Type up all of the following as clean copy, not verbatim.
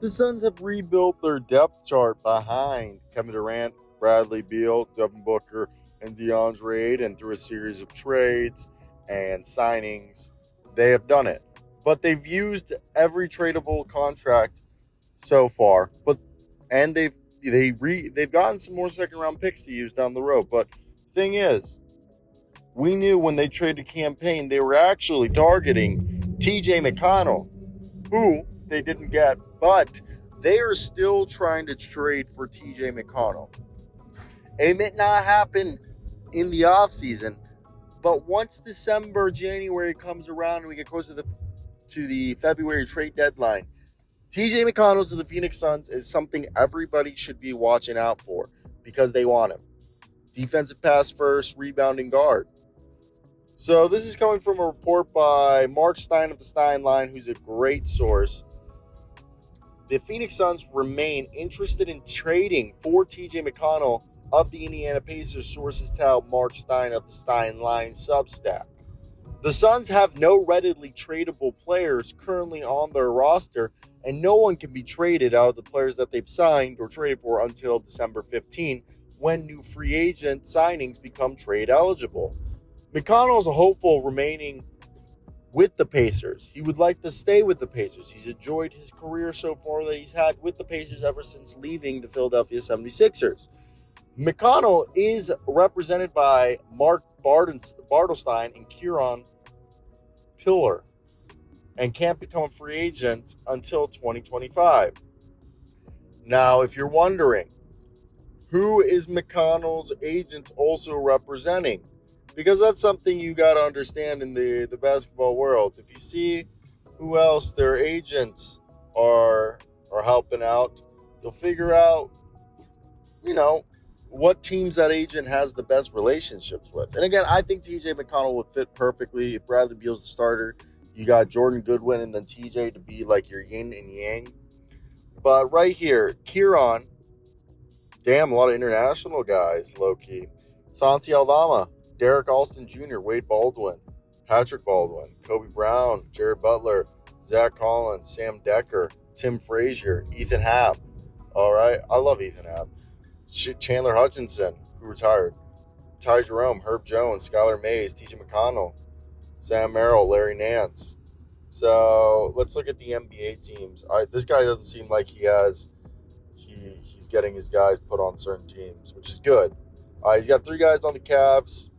The Suns have rebuilt their depth chart behind Kevin Durant, Bradley Beal, Devin Booker, and DeAndre Ayton through a series of trades and signings. They have done it. But they've used every tradable contract so far. And they've gotten some more second round picks to use down the road. But thing is, we knew when they traded campaign they were actually targeting TJ McConnell, who they didn't get, but they are still trying to trade for TJ McConnell. It may not happen in the offseason, but once December, January comes around and we get closer to the February trade deadline, TJ McConnell to the Phoenix Suns is something everybody should be watching out for because they want him. Defensive pass first, rebounding guard. So this is coming from a report by Marc Stein of the Stein Line, who's a great source. The Phoenix Suns remain interested in trading for TJ McConnell of the Indiana Pacers, sources tell Marc Stein of the Stein Line SUBSTACK. The Suns have no readily tradable players currently on their roster, and no one can be traded out of the players that they've signed or traded for until December 15, when new free agent signings become trade eligible. McConnell is a hopeful remaining with the Pacers. He would like to stay with the Pacers. He's enjoyed his career so far that he's had with the Pacers ever since leaving the Philadelphia 76ers. McConnell is represented by Marc Bartelstein and Kieran Pillar and can't become a free agent until 2025. Now, if you're wondering, who is McConnell's agent also representing? Because that's something you got to understand in the basketball world. If you see who else their agents are helping out, you'll figure out, what teams that agent has the best relationships with. And again, I think TJ McConnell would fit perfectly. If Bradley Beal's the starter, you got Jordan Goodwin and then TJ to be like your yin and yang. But right here, Kieran, damn, a lot of international guys, low-key. Santi Aldama, Derek Alston Jr., Wade Baldwin, Patrick Baldwin, Kobe Brown, Jared Butler, Zach Collins, Sam Decker, Tim Frazier, Ethan Happ. All right, I love Ethan Happ. Chandler Hutchinson, who retired. Ty Jerome, Herb Jones, Skylar Mays, TJ McConnell, Sam Merrill, Larry Nance. So let's look at the NBA teams. This guy doesn't seem like he's getting his guys put on certain teams, which is good. He's got 3 guys on the Cavs.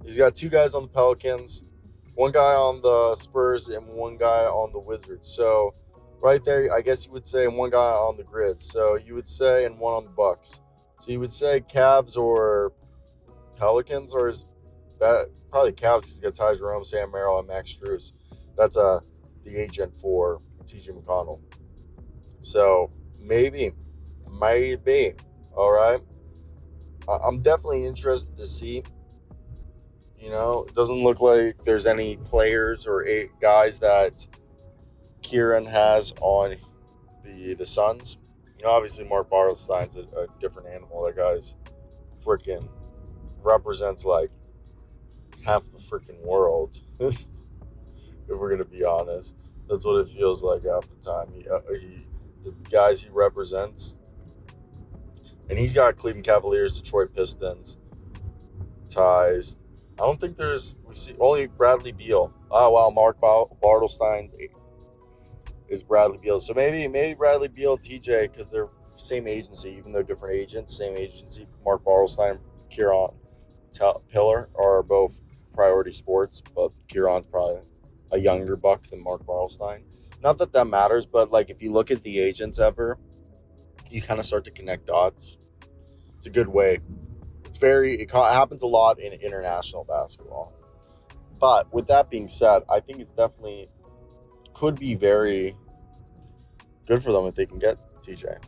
He's got 2 guys on the Pelicans, 1 guy on the Spurs, and 1 guy on the Wizards. So right there, I guess you would say, and 1 guy on the Grizz. So you would say, and 1 on the Bucks. So you would say Cavs or Pelicans, or is that probably Cavs because he's got Ty Jerome, Sam Merrill, and Max Strus. That's the agent for TJ McConnell. So maybe. All right. I'm definitely interested to see. It doesn't look like there's any players or 8 guys that Kieran has on the Suns. Obviously, Marc Bartelstein's a different animal. That guy's freaking represents like half the freaking world. If we're gonna be honest, that's what it feels like half the time. The guys he represents, and he's got Cleveland Cavaliers, Detroit Pistons ties. I don't think we see only Bradley Beal. Oh wow, Marc Bartelstein's is Bradley Beal. So maybe Bradley Beal and TJ, because they're same agency, even though different agents, same agency. Marc Bartelstein, Kieran Pillar are both Priority Sports, but Kieran's probably a younger buck than Marc Bartelstein. Not that matters, but like if you look at the agents ever, you kind of start to connect dots. It's a good way. It happens a lot in international basketball. But with that being said, I think it's definitely could be very good for them if they can get TJ.